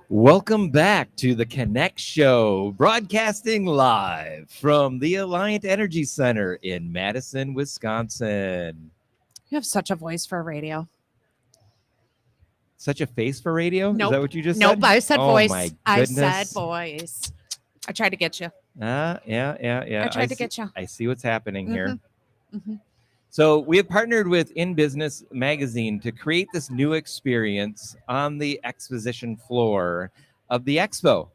Welcome back to the Connect Show, broadcasting live from the Alliant Energy Center in Madison, Wisconsin. You have such a voice for radio. Such a face for radio? Is Nope. that what you just Nope, said? I said oh voice. My I goodness. said voice. I tried to get you. Yeah. I tried to get you. I see what's happening here. Mhm. So we have partnered with In Business Magazine to create this new experience on the exposition floor of the Expo.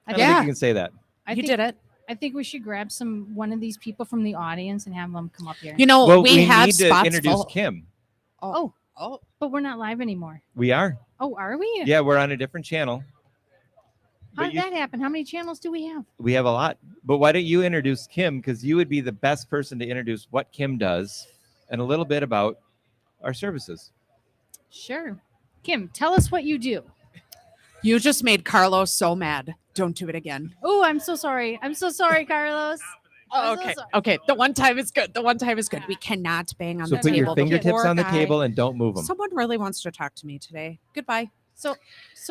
I don't think Yeah. you can say that. You did it. I think we should grab one of these people from the audience and have them come up here. You know, Well, we have need to spots introduce full. Kim. Oh, Oh, but we're not live anymore. We are. Oh, are we? Yeah, we're on a different channel. How But did that happen? How many channels do we have? we have a lot. But why don't you introduce Kim? Because you would be the best person to introduce what Kim does and a little bit about our services. Sure. Kim, tell us what you do. you just made Carlos so mad. Don't do it again. Oh, I'm so sorry. I'm so sorry, Carlos. Oh, I'm so okay. sorry. Okay. The one time is good. We cannot bang on So the put table. your The fingertips poor on the guy. table and don't move them. Someone really wants to talk to me today. Goodbye. So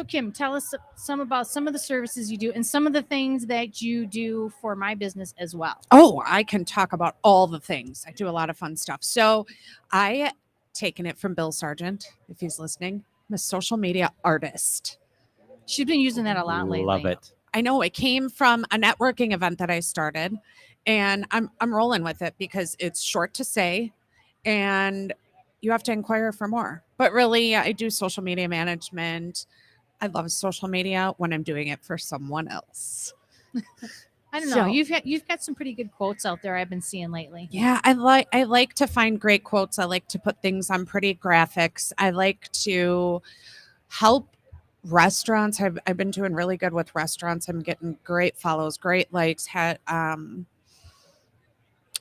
Kim, tell us about some of the services you do and some of the things that you do for my business as well. Oh, I can talk about all the things. I do a lot of fun stuff. So I taken it from Bill Sargent, if he's listening. I'm a social media artist. She's been using that a lot lately. Love it. I know it came from a networking event that I started, and I'm rolling with it because it's short to say and you have to inquire for more. But really, I do social media management. I love social media when I'm doing it for someone else. I don't know. So- You've got some pretty good quotes out there I've been seeing lately. Yeah, I like to find great quotes. I like to put things on pretty graphics. I like to help restaurants. I've been doing really good with restaurants. I'm getting great follows, great likes, had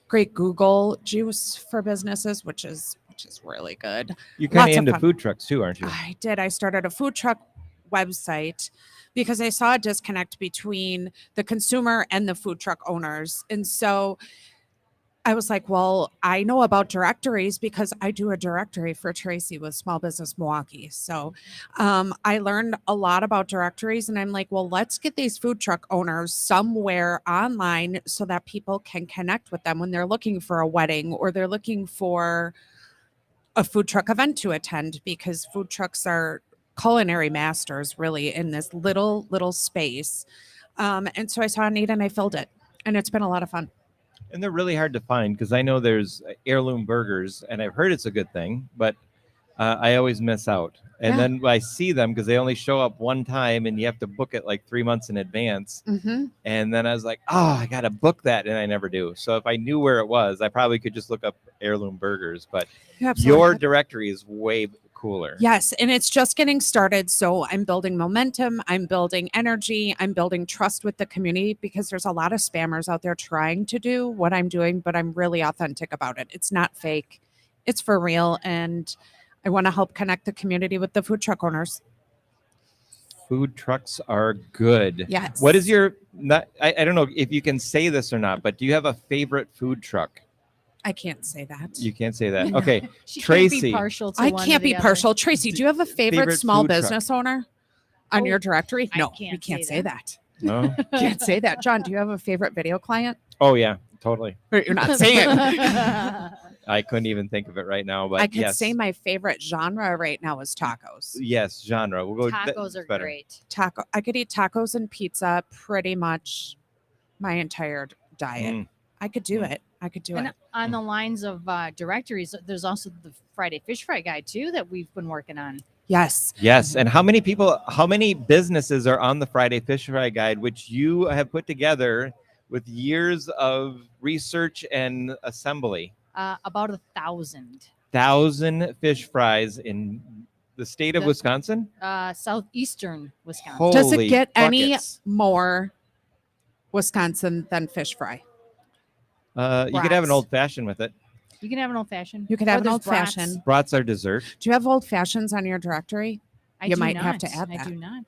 great Google juice for businesses, which is really good. You're kind Lots of of into fun. food trucks too, aren't you? I did. I started a food truck website because I saw a disconnect between the consumer and the food truck owners. And so I was like, well, I know about directories because I do a directory for Tracy with Small Business Milwaukee. So I learned a lot about directories, and I'm like, well, let's get these food truck owners somewhere online so that people can connect with them when they're looking for a wedding or they're looking for a food truck event to attend, because food trucks are culinary masters really in this little space. And so I saw a need and I filled it, and it's been a lot of fun. And they're really hard to find because I know there's heirloom burgers, and I've heard it's a good thing, but I always miss out. And Yeah. then I see them because they only show up one time, and you have to book it like 3 months in advance. Mm-hmm. And then I was like, oh, I got to book that. And I never do. So if I knew where it was, I probably could just look up heirloom burgers. But your directory is way cooler. Yes, and it's just getting started. So I'm building momentum, I'm building energy, I'm building trust with the community, because there's a lot of spammers out there trying to do what I'm doing, but I'm really authentic about it. It's not fake, it's for real. And I want to help connect the community with the food truck owners. Food trucks are good. Yes. What is your, I don't know if you can say this or not, but do you have a favorite food truck? I can't say that. You can't say that. Okay. She Tracy. can't be partial to I one or can't the be other. partial. Tracy, do you have a favorite small food truck? business owner on Oh, your directory? I No, can't we can't say say that. No? Can't say that. John, do you have a favorite video client? Oh, yeah, totally. Or you're not saying it. I couldn't even think of it right now, but I could yes. say my favorite genre right now is tacos. Yes, genre. We'll go. Tacos are better. great. I could eat tacos and pizza pretty much my entire diet. Mm. I could do it. I could do And it. on the lines of directories, there's also the Friday Fish Fry guide too that we've been working on. Yes. Yes, and how many businesses are on the Friday Fish Fry Guide, which you have put together with years of research and assembly? About 1,000. 1,000 fish fries in the state of The- Wisconsin. Southeastern Wisconsin. Holy Does it get any buckets. more Wisconsin than fish fry? You could have an Brats. old fashioned with it. You can have an old fashioned. You could have an old fashioned. Brats are dessert. Do you have old fashions on your directory? You do might not. have to add I that. do not.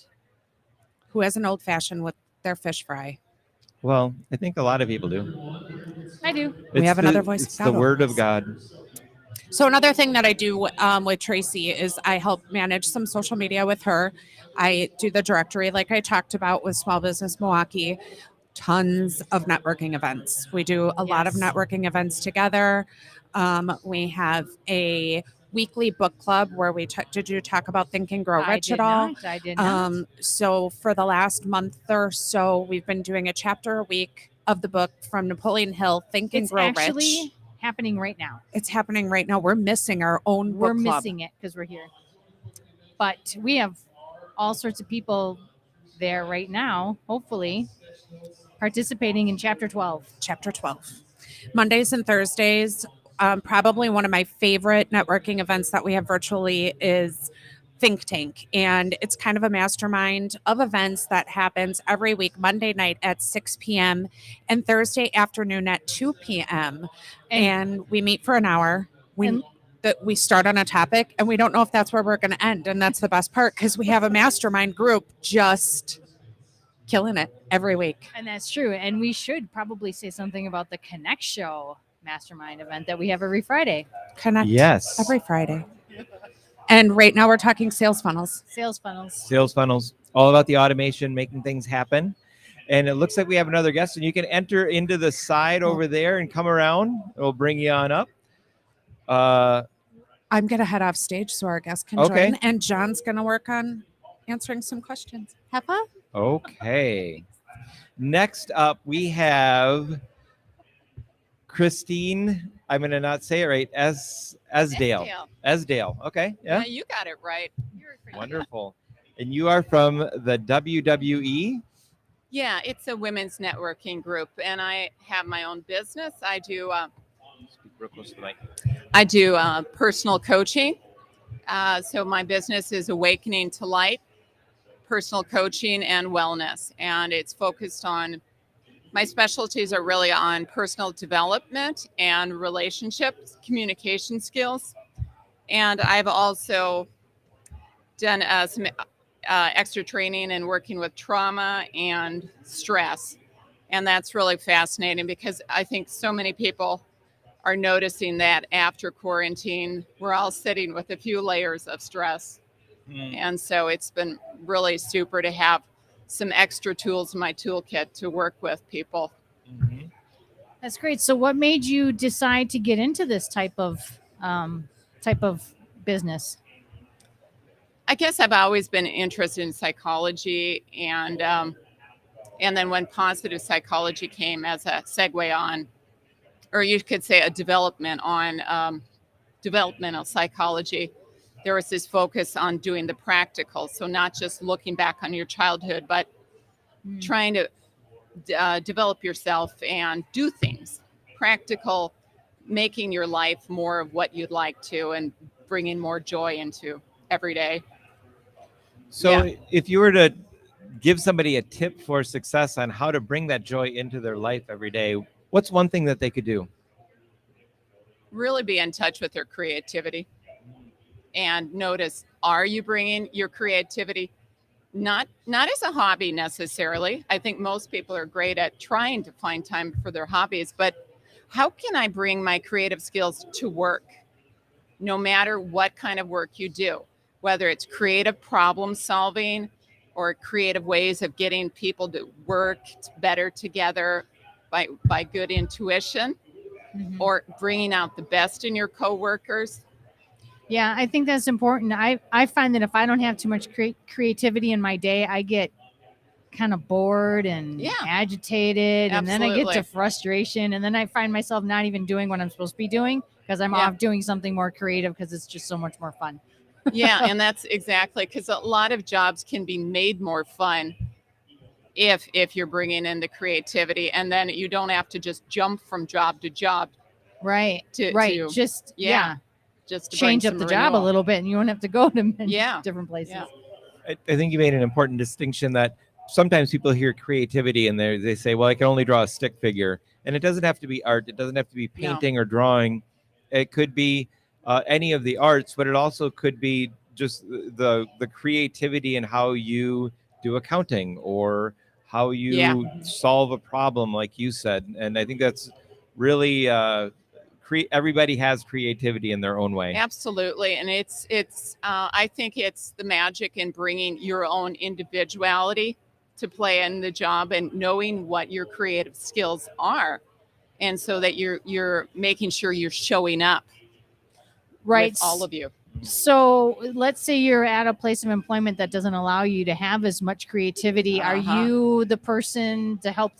Who has an old fashioned with their fish fry? Well, I think a lot of people do. I do. We have another the- voice of It's God the over word of us. God. So another thing that I do with Tracy is I help manage some social media with her. I do the directory like I talked about with Small Business Milwaukee. Tons of networking events. We do a lot of Yes. networking events together. We have a weekly book club where did you talk about Think and Grow I Rich did at all? not. I did not. So for the last month or so, we've been doing a chapter a week of the book from Napoleon Hill, Think and It's Grow actually Rich. happening right now. It's happening right now. We're missing our own We're book club. missing it because we're here. But we have all sorts of people there right now, hopefully, participating in chapter 12. Chapter 12. Mondays and Thursdays. Probably one of my favorite networking events that we have virtually is Think Tank. And it's kind of a mastermind of events that happens every week, Monday night at 6 p.m. and Thursday afternoon at 2 p.m. And we meet for an hour. We start on a topic and we don't know if that's where we're going to end. And that's the best part because we have a mastermind group just killing it every week. And that's true. And we should probably say something about the Connect Show mastermind event that we have every Friday. Connect Yes. every Friday. And right now we're talking sales funnels. Sales funnels. Sales funnels, all about the automation, making things happen. And it looks like we have another guest, and you can enter into the side over there and come around. We'll bring you on up. I'm going to head off stage so our guest can Okay. join. And John's going to work on answering some questions. Have fun. Okay. Next up, we have Christine. I'm going to not say it right. Esdale. Esdale. Okay. Yeah, Yeah. you got it right. Wonderful. And you are from the WWE. Yeah, it's a women's networking group, and I have my own business. I do Speak real close to the mic. personal coaching. So my business is Awakening to Light, personal coaching and wellness, and it's focused on. My specialties are really on personal development and relationships, communication skills, and I've also done some extra training and working with trauma and stress. And that's really fascinating because I think so many people are noticing that after quarantine, we're all sitting with a few layers of stress. And so it's been really super to have some extra tools in my toolkit to work with people. Mm-hmm. That's great. So what made you decide to get into this type of business? I guess I've always been interested in psychology, and then when positive psychology came as a segue on, or you could say a development on developmental psychology, there was this focus on doing the practical. So not just looking back on your childhood, but trying to develop yourself and do things practical, making your life more of what you'd like to, and bringing more joy into every day. So if you were to give somebody a tip for success on how to bring that joy into their life every day, what's one thing that they could do? Really be in touch with their creativity and notice, are you bringing your creativity not as a hobby necessarily? I think most people are great at trying to find time for their hobbies, but how can I bring my creative skills to work, no matter what kind of work you do, whether it's creative problem solving or creative ways of getting people to work better together by good intuition, or bringing out the best in your coworkers. Yeah, I think that's important. I find that if I don't have too much creativity in my day, I get kind of bored and agitated, and then I get to frustration, and then I find myself not even doing what I'm supposed to be doing because I'm off doing something more creative because it's just so much more fun. Yeah, and that's exactly, because a lot of jobs can be made more fun if you're bringing in the creativity, and then you don't have to just jump from job to job. Right. Just just to change up the job a little bit, and you don't have to go to different places. Yeah. I think you made an important distinction that sometimes people hear creativity and they say, well, I can only draw a stick figure. And it doesn't have to be art. It doesn't have to be painting or drawing. It could be any of the arts, but it also could be just the creativity in how you do accounting or how you solve a problem, like you said. And I think that's really everybody has creativity in their own way. Absolutely. And it's I think it's the magic in bringing your own individuality to play in the job and knowing what your creative skills are. And so that you're making sure you're showing up Right. with all of you. So let's say you're at a place of employment that doesn't allow you to have as much creativity. Are you the person to help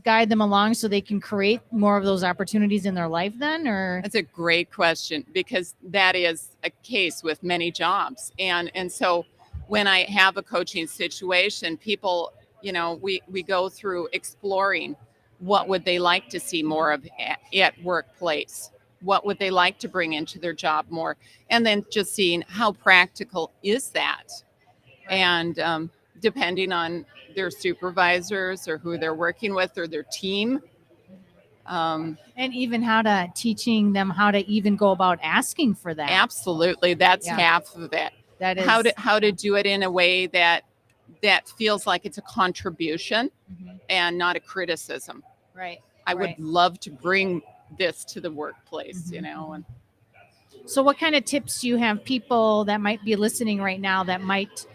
guide them along so they can create more of those opportunities in their life then? Or That's a great question, because that is a case with many jobs. And so when I have a coaching situation, people, we go through exploring what would they like to see more of at workplace. What would they like to bring into their job more? And then just seeing how practical is that? And depending on their supervisors or who they're working with or their team. And even teaching them how to even go about asking for that. Absolutely. That's half of it. That is how to do it in a way that feels like it's a contribution and not a criticism. Right. I would love to bring this to the workplace, And so what kind of tips do you have people that might be listening right now that might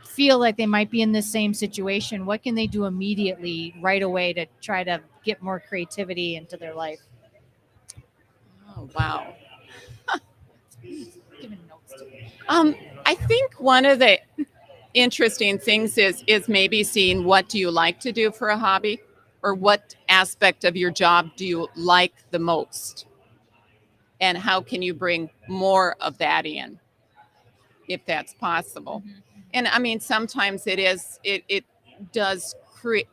feel like they might be in the same situation? What can they do immediately right away to try to get more creativity into their life? Oh, wow. I think one of the interesting things is maybe seeing what do you like to do for a hobby, or what aspect of your job do you like the most, and how can you bring more of that in, if that's possible. And I mean, sometimes it does create,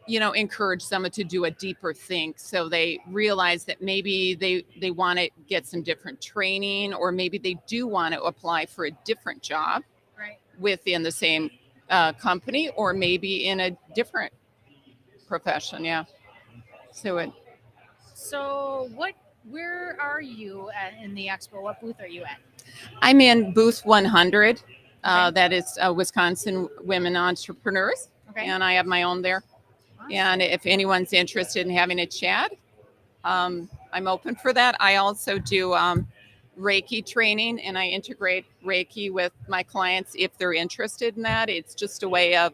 encourage someone to do a deeper think, so they realize that maybe they want to get some different training, or maybe they do want to apply for a different job within the same company, or maybe in a different profession. So where are you in the expo? What booth are you at? I'm in booth 100. That is Wisconsin Women Entrepreneurs. And I have my own there. Awesome. And if anyone's interested in having a chat, I'm open for that. I also do Reiki training, and I integrate Reiki with my clients if they're interested in that. It's just a way of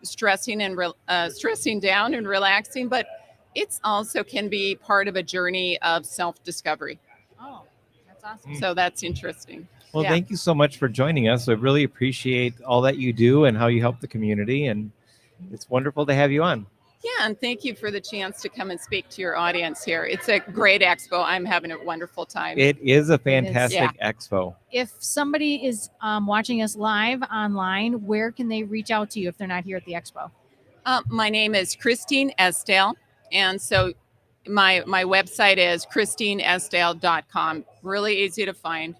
stressing down and relaxing, but it's also can be part of a journey of self-discovery. Oh, that's awesome. So that's interesting. Well, thank you so much for joining us. I really appreciate all that you do and how you help the community, and it's wonderful to have you on. Yeah, and thank you for the chance to come and speak to your audience here. It's a great expo. I'm having a wonderful time. It is a fantastic expo. If somebody is watching us live online, where can they reach out to you if they're not here at the expo? My name is Christine Estelle, and so my website is christineestelle.com. Really easy to find.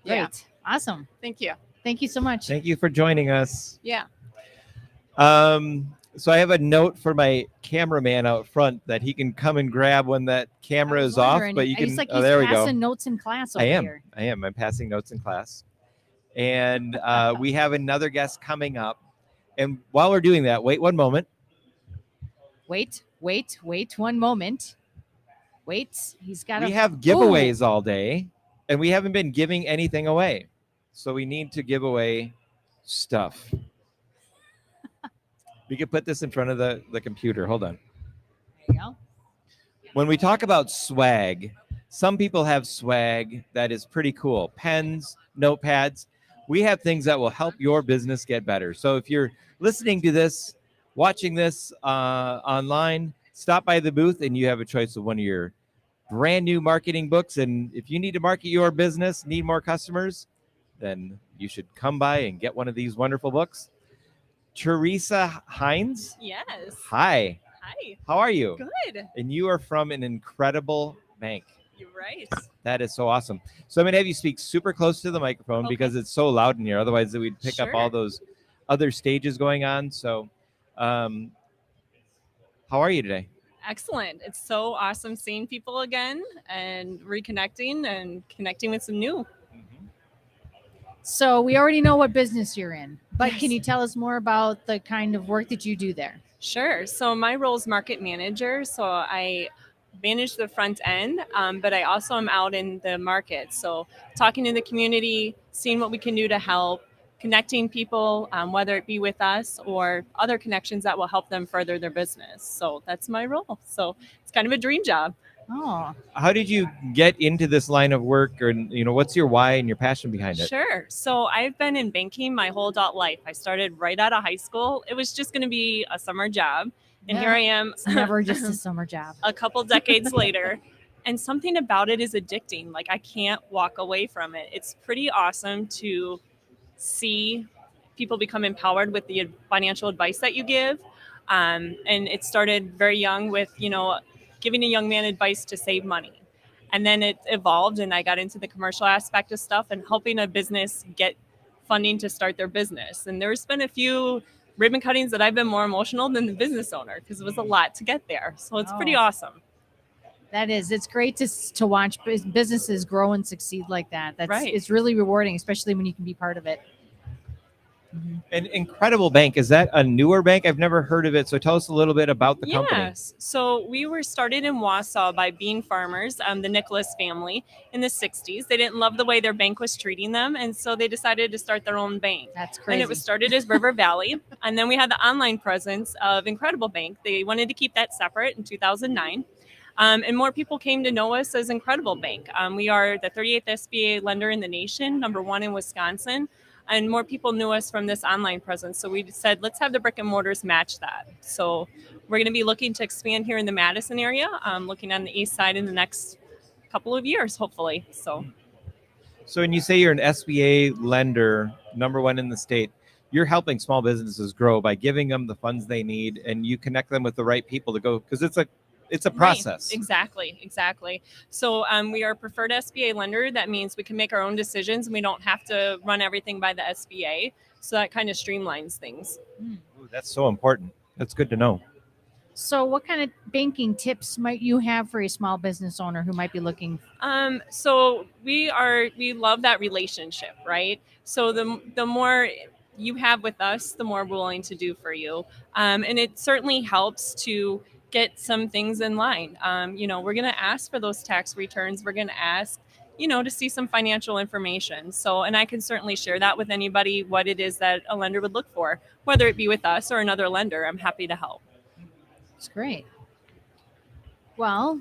Great. Yeah. Awesome. Thank you. Thank you so much. Thank you for joining us. Yeah. So I have a note for my cameraman out front that he can come and grab when that camera is off. But you can. He's there we go. Passing notes in class over here. I am. I'm passing notes in class, and we have another guest coming up. And while we're doing that, wait one moment. Wait 1 moment. Wait, he's got. We have giveaways all day, and we haven't been giving anything away, so we need to give away stuff. We could put this in front of the computer. Hold on. There you go. When we talk about swag, some people have swag that is pretty cool. Pens, notepads. We have things that will help your business get better. So if you're listening to this, watching this online, stop by the booth and you have a choice of one of your brand new marketing books. And if you need to market your business, need more customers, then you should come by and get one of these wonderful books. Teresa Hines. Yes. Hi. Hi. How are you? Good. And you are from an incredible bank. You're right. That is so awesome. So I'm going to have you speak super close to the microphone because it's so loud in here. Otherwise, we'd pick up all those other stages going on. So how are you today? Excellent. It's so awesome seeing people again and reconnecting and connecting with some new. So we already know what business you're in, but can you tell us more about the kind of work that you do there? Sure. So my role is market manager. So I manage the front end, but I also am out in the market. So talking to the community, seeing what we can do to help, connecting people, whether it be with us or other connections that will help them further their business. So that's my role. So it's kind of a dream job. Oh, How did you get into this line of work, or what's your why and your passion behind it? Sure. So I've been in banking my whole adult life. I started right out of high school. It was just going to be a summer job. And here I am. it's never just a summer job. A couple decades later. And something about it is addicting. Like I can't walk away from it. It's pretty awesome to see people become empowered with the financial advice that you give. And it started very young with, giving a young man advice to save money. And then it evolved and I got into the commercial aspect of stuff and helping a business get funding to start their business. And there's been a few ribbon cuttings that I've been more emotional than the business owner because it was a lot to get there. So it's pretty awesome. That is, it's great to watch businesses grow and succeed like that. That's Right. It's really rewarding, especially when you can be part of it. An Incredible Bank, is that a newer bank? I've never heard of it. So tell us a little bit about the company. Yes. So we were started in Wausau by bean farmers, the Nicholas family in the 60s. They didn't love the way their bank was treating them. And so they decided to start their own bank. That's crazy. And it was started as River Valley. And then we had the online presence of Incredible Bank. They wanted to keep that separate in 2009. And more people came to know us as Incredible Bank. We are the 38th SBA lender in the nation, number one in Wisconsin. And more people knew us from this online presence. So we said, let's have the brick and mortars match that. So we're going to be looking to expand here in the Madison area, looking on the east side in the next couple of years, hopefully. So when you say you're an SBA lender, number one in the state, you're helping small businesses grow by giving them the funds they need, and you connect them with the right people to go, because it's a process. Right. Exactly. So we are a preferred SBA lender. That means we can make our own decisions and we don't have to run everything by the SBA. So that kind of streamlines things. Ooh, that's so important. That's good to know. So what kind of banking tips might you have for a small business owner who might be looking? So we love that relationship, right? So the more you have with us, the more we're willing to do for you. And it certainly helps to get some things in line. We're going to ask for those tax returns. We're going to ask, to see some financial information. So, and I can certainly share that with anybody, what it is that a lender would look for, whether it be with us or another lender. I'm happy to help. It's great. Well,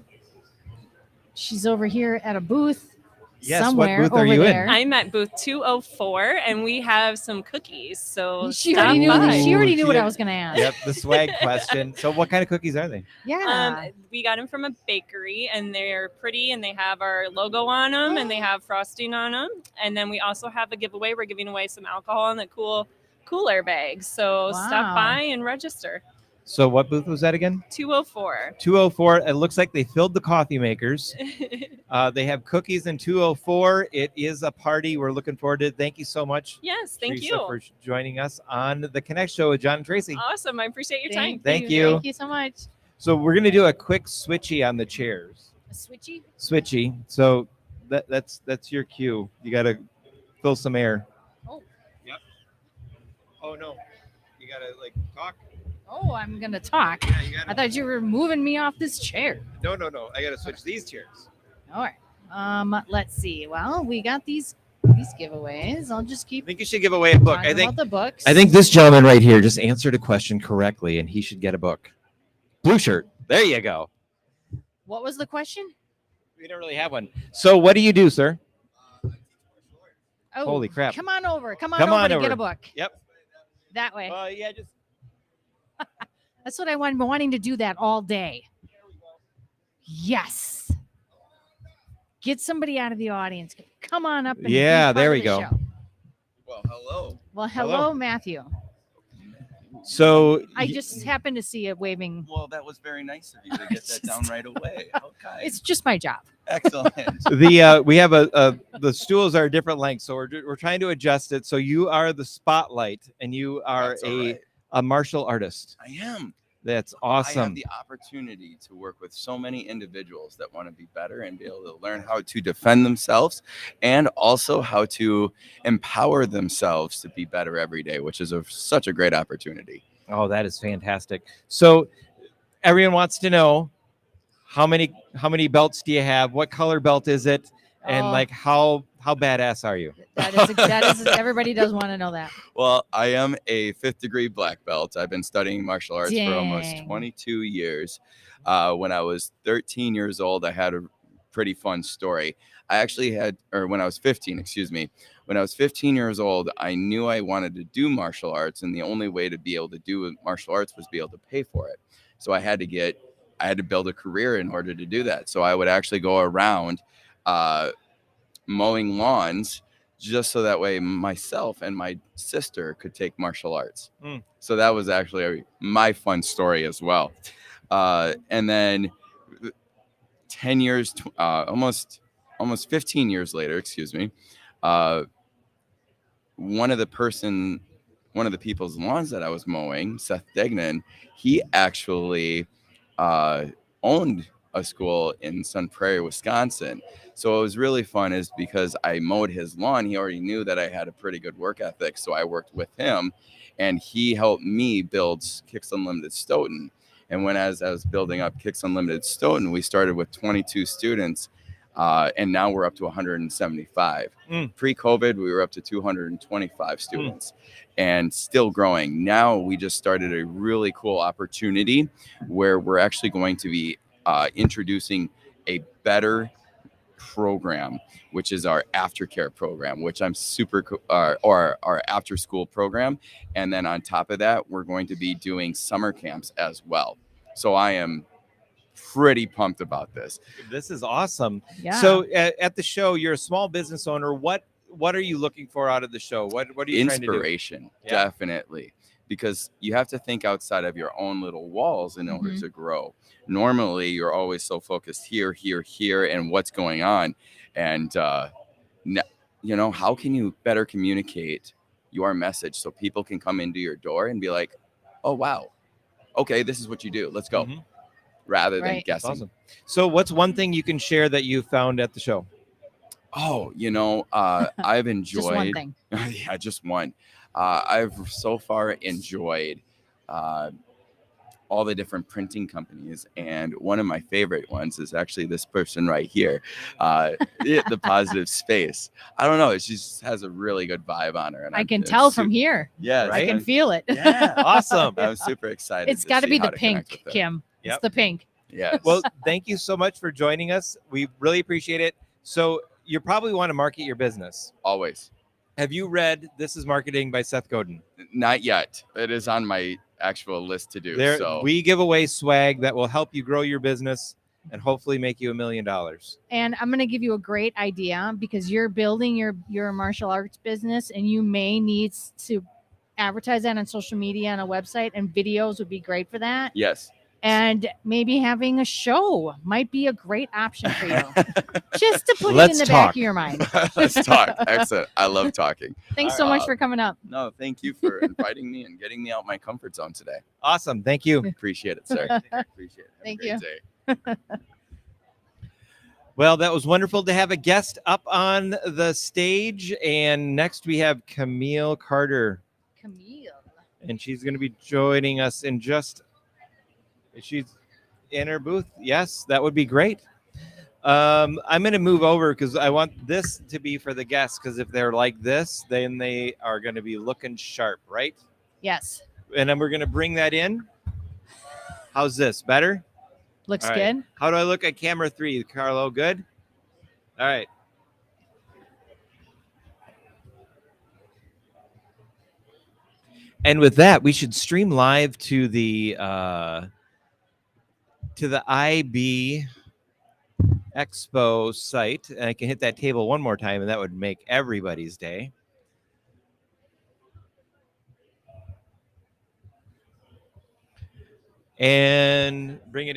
she's over here at a booth. Yes, somewhere what booth are over you in? there. I'm at booth 204 and we have some cookies. So She stop already by. knew what I was going to ask. Yep, the swag question. So what kind of cookies are they? Yeah. We got them from a bakery and they're pretty and they have our logo on them and they have frosting on them. And then we also have a giveaway. We're giving away some alcohol in the cooler bags. So stop by and register. So what booth was that again? 204. 204. It looks like they filled the coffee makers. They have cookies in 204. It is a party. We're looking forward to it. Thank you so much. Yes, thank Teresa, you. for joining us on the Connect Show with John and Tracy. Awesome. I appreciate your time. Thank you. Thank you so much. So we're going to do a quick switchy on the chairs. A switchy? Switchy. So that's your cue. You got to fill some air. Oh. Yep. Oh, no. You got to talk. Oh, I'm going to talk. Yeah, you gotta... I thought you were moving me off this chair. No. I got to switch these chairs. All right. Let's see. Well, we got these giveaways. I'll just keep I think you should give away a book. talking about the books. I think this gentleman right here just answered a question correctly, and he should get a book. Blue shirt. There you go. What was the question? We don't really have one. So what do you do, sir? Oh, Holy crap. Come on over. Come on Come over on to over. get a book. Yep. That way. Yeah, just That's what I want. I've been wanting to do that all day. Yes. Get somebody out of the audience. Come on up. And be Yeah, part there of we the go. show. Well, hello. Well, hello, Hello. Matthew. so I just happened to see it waving. Well, that was very nice of you to get that down right away. Okay. It's just my job. Excellent. the we have the stools are a different length, so we're trying to adjust it. So you are the spotlight, and you are That's all right. a martial artist. I am. That's I have awesome. the opportunity to work with so many individuals that want to be better and be able to learn how to defend themselves and also how to empower themselves to be better every day, which is such a great opportunity. Oh, that is fantastic. So everyone wants to know how many belts do you have? What color belt is it? And Oh. like how badass are you? That is everybody does want to know that. Well, I am a 5th-degree black belt. I've been studying martial arts for almost Dang. 22 years. When I was 13 years old, I had a pretty fun story. When I was 15, excuse me. When I was 15 years old, I knew I wanted to do martial arts, and the only way to be able to do martial arts was be able to pay for it. So I had to build a career in order to do that. So I would actually go around mowing lawns just so that way myself and my sister could take martial arts. So that was actually my fun story as well. And then 10 years, almost 15 years later, excuse me, one of the people's lawns that I was mowing, Seth Degnan, he actually owned a school in Sun Prairie, Wisconsin. So it was really fun is because I mowed his lawn. He already knew that I had a pretty good work ethic. So I worked with him and he helped me build Kicks Unlimited Stoughton. And as I was building up Kicks Unlimited Stoughton, we started with 22 students. And now we're up to 175. Pre-COVID, we were up to 225 students and still growing. Now we just started a really cool opportunity where we're actually going to be introducing a better program, which is our aftercare program, which I'm or our after school program. And then on top of that, we're going to be doing summer camps as well. So I am pretty pumped about this. This is awesome. Yeah. So at the show, you're a small business owner. What are you looking for out of the show? What are you trying to do? Inspiration, definitely. Because you have to think outside of your own little walls in order to grow. Normally, you're always so focused here, and what's going on. And, how can you better communicate your message so people can come into your door and be like, oh, wow, okay, this is what you do. Let's go. Rather than guessing. Awesome. So what's one thing you can share that you found at the show? Oh, I've enjoyed. Just one thing. Yeah, just one. I've so far enjoyed all the different printing companies. And one of my favorite ones is actually this person right here, the Positive Space. I don't know. She just has a really good vibe on her. And I can tell from here. Yes. I can feel it. Yeah, awesome. I'm super excited. It's got to be the connect pink, with it. Kim. Yep. It's the pink. Yes. Well, thank you so much for joining us. We really appreciate it. So you probably want to market your business. Always. Have you read This is Marketing by Seth Godin? Not yet. It is on my actual list to do. So We give away swag that will help you grow your business and hopefully make you $1 million. And I'm going to give you a great idea because you're building your martial arts business and you may need to advertise that on social media and a website, and videos would be great for that. Yes. And maybe having a show might be a great option for you. Just to put it Let's in the talk. back of your mind. Let's talk. Excellent. I love talking. Thanks so much for coming up. No, thank you for inviting me and getting me out my comfort zone today. Awesome. Thank you. Appreciate it, sir. Appreciate it. Have Thank a great you. day. Well, that was wonderful to have a guest up on the stage. And next we have Camille Carter. Camille. And she's going to be joining us in just... She's in her booth. Yes, that would be great. I'm going to move over because I want this to be for the guests, because if they're like this, then they are going to be looking sharp, right? Yes. And then we're going to bring that in. How's this? Better? Looks All right. good. How do I look at camera 3, Carlo? Good? All right. And with that, we should stream live to the IB Expo site. And I can hit that table one more time, and that would make everybody's day. And bring it